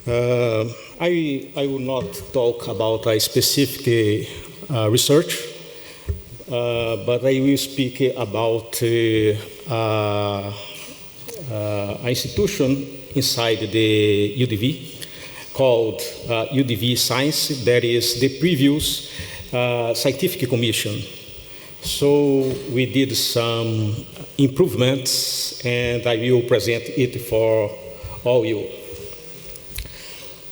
I will not talk about a specific research, but I will speak about an institution inside the UDV called UDV Science, that is the previous scientific commission. So we did some improvements, and I will present it for all you.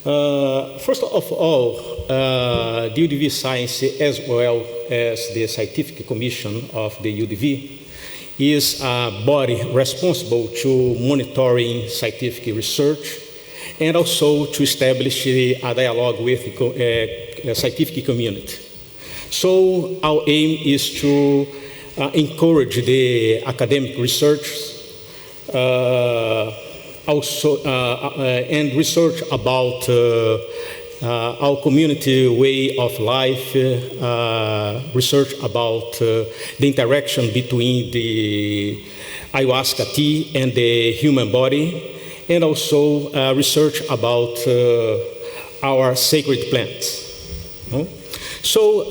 First of all, the UDV Science, as well as the Scientific Commission of the UDV, is a body responsible to monitoring scientific research and also to establish a dialogue with the scientific community. So our aim is to encourage the academic research, and research about our community way of life, research about the interaction between the ayahuasca tea and the human body, and also research about our sacred plants. So,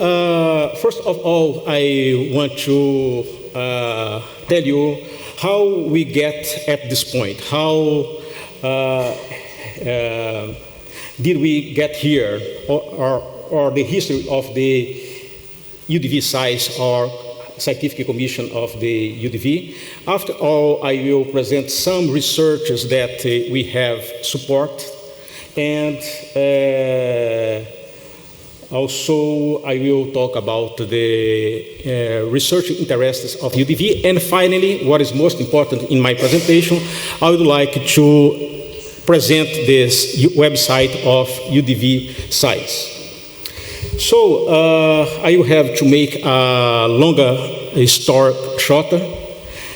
first of all, I want to tell you how we get at this point. How did we get here, or the history of the UDV Science or Scientific Commission of the UDV. After all, I will present some researches that we have support, and also I will talk about the research interests of UDV. And finally, what is most important in my presentation, I would like to present this website of UDV Science. So I will have to make a longer story shorter.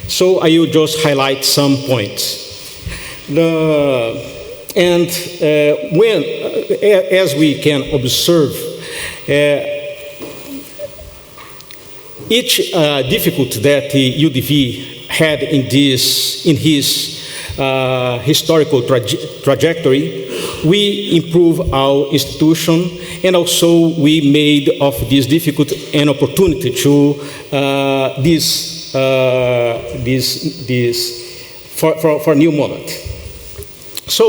So I will just highlight some points. As we can observe, each difficulty that the UDV had in his historical trajectory, we improve our institution, and also we made of this difficulty an opportunity to for a new moment. So,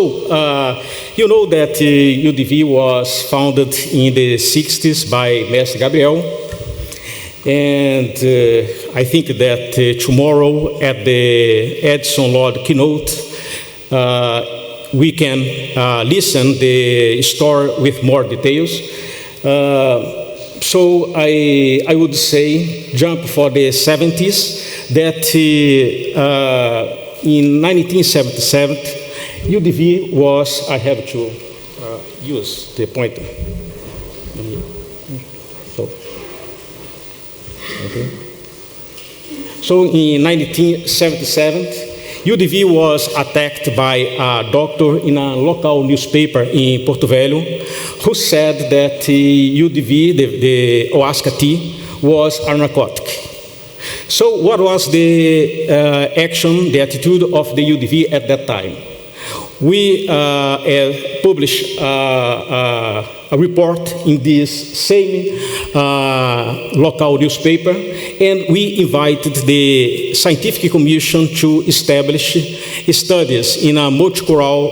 you know that UDV was founded in the 60s by Mestre Gabriel, and I think that tomorrow at the Edson Lord keynote, we can listen the story with more details. So I would say jump for the 70s, that in 1977, UDV was, I have to use the pointer. So in 1977, UDV was attacked by a doctor in a local newspaper in Porto Velho, who said that UDV, the ayahuasca tea, was a narcotic. So what was the action, the attitude of the UDV at that time? We published a report in this same local newspaper, and we invited the scientific commission to establish studies in a multicultural,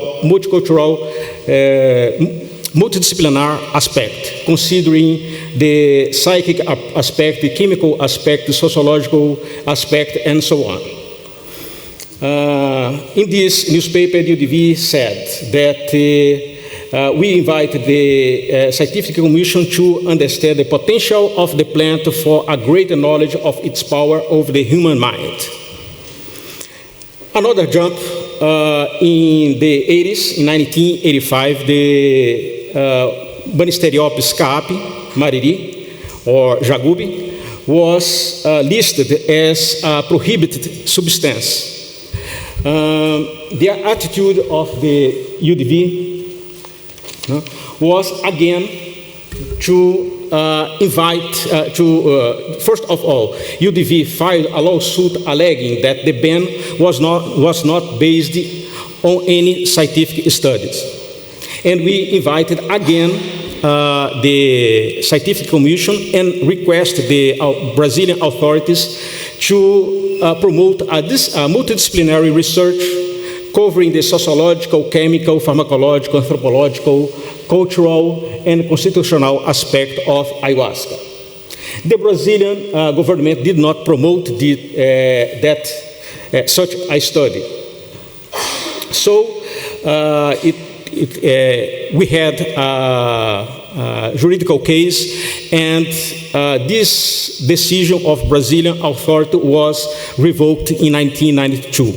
multidisciplinary aspect, considering the psychic aspect, the chemical aspect, the sociological aspect, and so on. In this newspaper, UDV said that we invited the scientific commission to understand the potential of the plant for a greater knowledge of its power over the human mind. Another jump in the 80s, in 1985, the Banisteriopsis caapi, Mariri, or Jagubi, was listed as a prohibited substance. The attitude of the UDV was again to first of all, UDV filed a lawsuit alleging that the ban was not based on any scientific studies. And we invited again the scientific commission and requested the Brazilian authorities to promote a multidisciplinary research covering the sociological, chemical, pharmacological, anthropological, cultural, and constitutional aspect of ayahuasca. The Brazilian government did not promote such a study. So we had a juridical case, and this decision of Brazilian authority was revoked in 1992.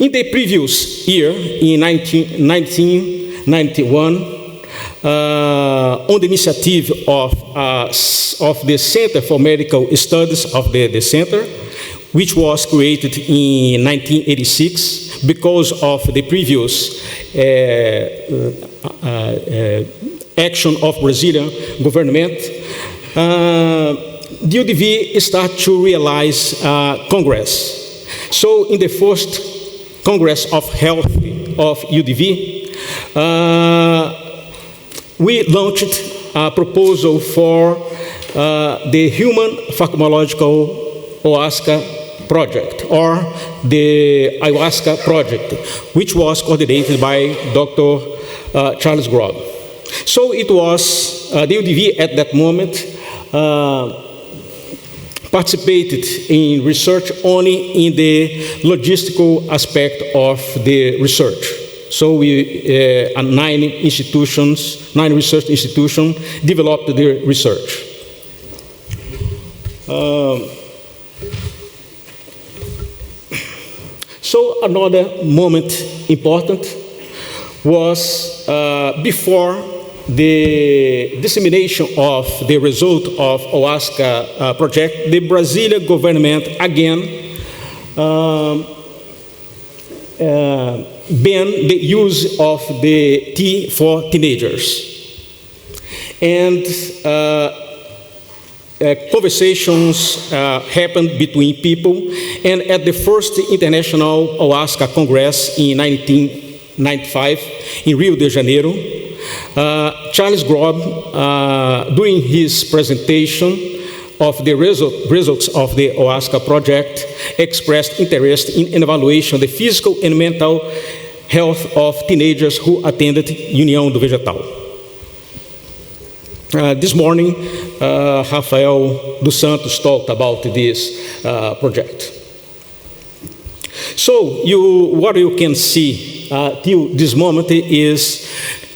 In the previous year, in 1991, on the initiative of the Center for Medical Studies of the Center, which was created in 1986 because of the previous action of Brazilian government, the UDV started to realize Congress. So in the first Congress of Health of UDV, we launched a proposal for the Human Pharmacological Ayahuasca Project, or the Ayahuasca Project, which was coordinated by Dr. Charles Grob. So it was, the UDV at that moment participated in research only in the logistical aspect of the research. So we, 9 research institutions developed the research. So another moment important was before the dissemination of the result of ayahuasca project, the Brazilian government again banned the use of the tea for teenagers. And conversations happened between people, and at the first International Ayahuasca Congress in 1995 in Rio de Janeiro, Charles Grob, during his presentation of the results of the ayahuasca project, expressed interest in evaluation the physical and mental health of teenagers who attended União do Vegetal. This morning, Rafael dos Santos talked about this project. So what you can see till this moment is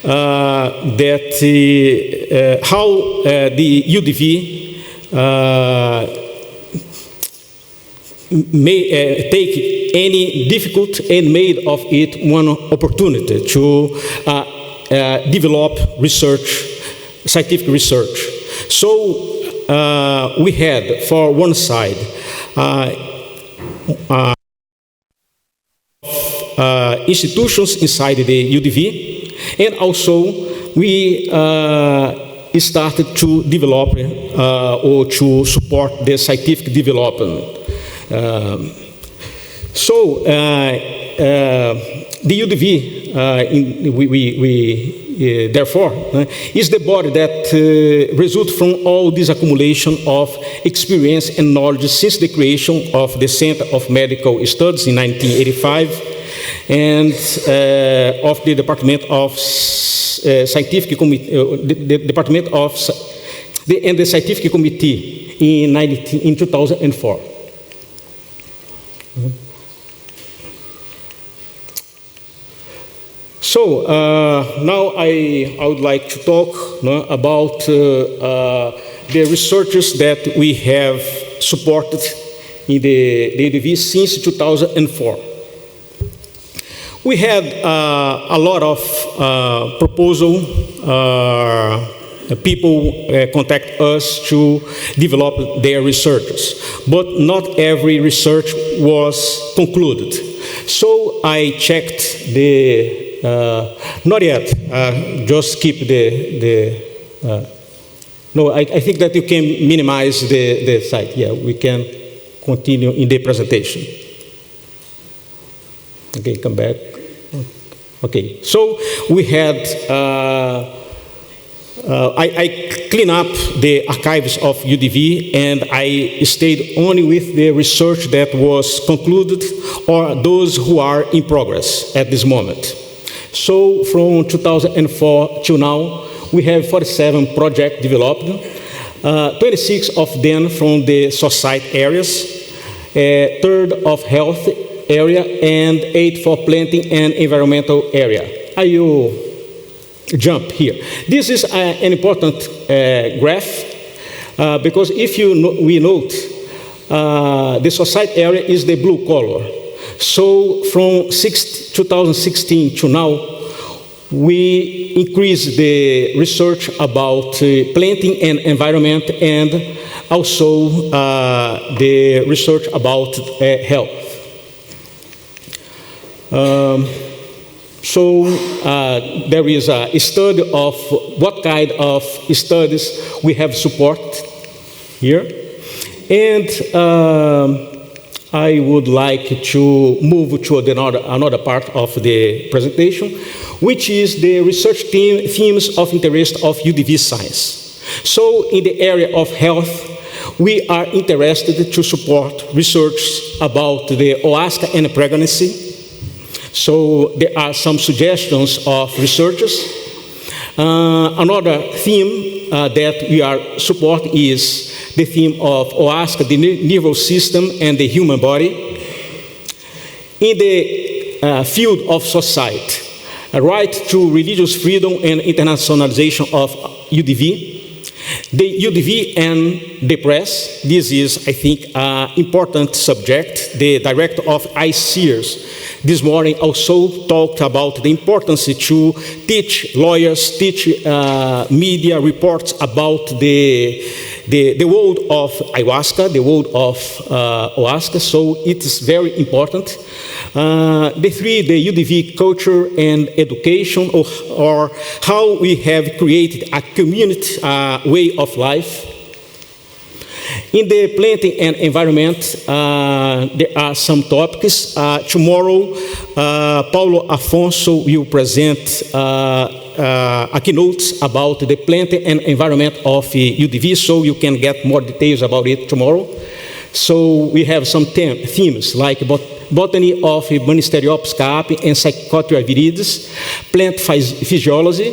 that how the UDV may take any difficult and made of it one opportunity to develop research, scientific research. So we had, for one side, institutions inside the UDV, and also we started to develop or to support the scientific development. So the UDV, therefore, is the body that results from all this accumulation of experience and knowledge since the creation of the Center of Medical Studies in 1985, and of the Department of Scientific Committee, the Department of the Scientific Committee in 2004. So now I would like to talk about the researchers that we have supported in the UDV since 2004. We had a lot of proposal. People contact us to develop their researches, but not every research was concluded. So I checked the not yet. Just keep the. No, I think that you can minimize the site. Yeah, we can continue in the presentation. Okay, come back. Okay, so we had, I clean up the archives of UDV, and I stayed only with the research that was concluded or those who are in progress at this moment. So from 2004 till now, we have 47 projects developed, 26 of them from the society areas, a third of health area, and 8 for planting and environmental area. I will jump here. This is an important graph because if we note, the society area is the blue color. So from 2016 to now, we increase the research about planting and environment, and also the research about health. So there is a study of what kind of studies we have support here. And I would like to move to another part of the presentation, which is the research themes of interest of UDV science. So in the area of health, we are interested to support research about the ayahuasca and pregnancy. So there are some suggestions of researchers. Another theme that we are supporting is the theme of ayahuasca, the nervous system and the human body. In the field of society, a right to religious freedom and internationalization of UDV. The UDV and the press, this is, I think, an important subject. The director of ICEERS this morning also talked about the importance to teach lawyers, teach media reports about the world of ayahuasca, the world of ayahuasca, so it is very important. The three, the UDV culture and education, or how we have created a community way of life. In the planting and environment, there are some topics. Tomorrow, Paulo Afonso will present a keynote about the planting and environment of UDV, so you can get more details about it tomorrow. So we have some themes like botany of Banisteriopsis caapi and Psychotria viridis, plant physiology,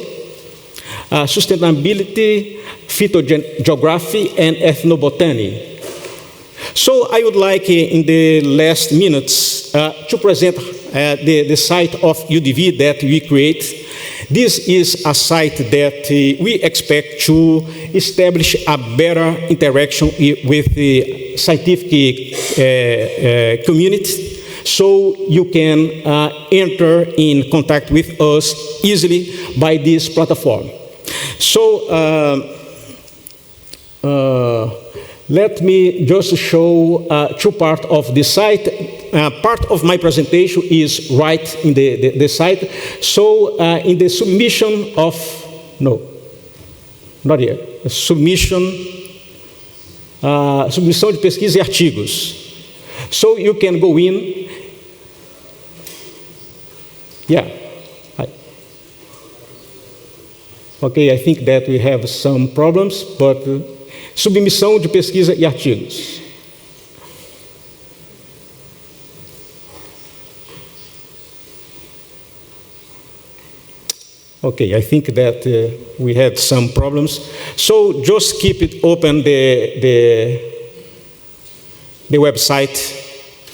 sustainability, phytogeography, and ethnobotany. So I would like in the last minutes to present the site of UDV that we create. This is a site that we expect to establish a better interaction with the scientific community, so you can enter in contact with us easily by this platform. So let me just show two parts of the site. Part of my presentation is right in the site. So in the submission of, no, not here, submissão de pesquisa e artigos. So you can go in. Yeah. Okay, I think that we have some problems, but submissão de pesquisa e artigos. Okay, I think that we had some problems. So just keep it open, the website,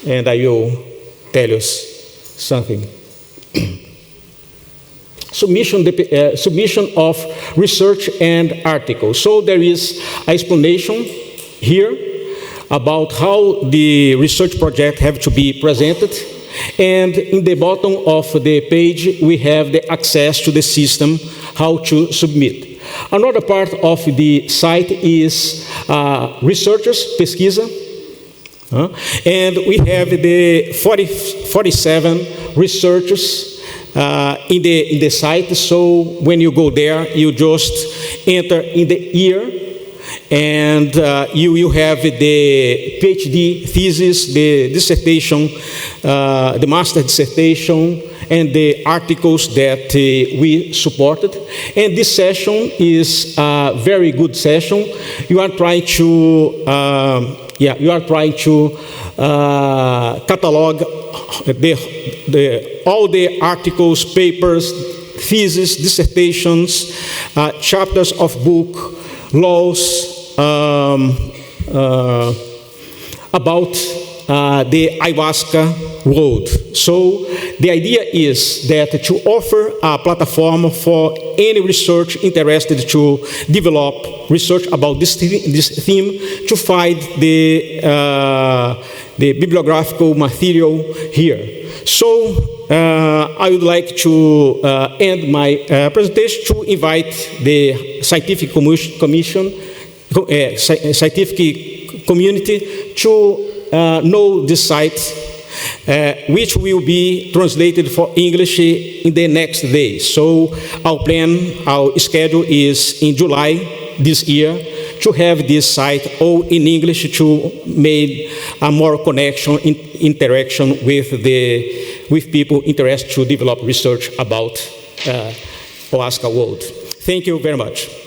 and I will tell you something. Submission of research and articles. So there is an explanation here about how the research project have to be presented. And in the bottom of the page, we have the access to the system, how to submit. Another part of the site is researchers, pesquisa. And we have the 47 researchers in the site. So when you go there, you just enter in the year, and you will have the PhD thesis, the dissertation, the master dissertation, and the articles that we supported. And this session is a very good session. You are trying to, catalog all the articles, papers, theses, dissertations, chapters of book, laws about the ayahuasca world. So the idea is that to offer a platform for any research interested to develop research about this theme, to find the bibliographical material here. So I would like to end my presentation to invite the scientific scientific community to know the site, which will be translated for English in the next day. So our schedule is in July this year to have this site all in English to make a more connection, interaction with people interested to develop research about ayahuasca world. Thank you very much.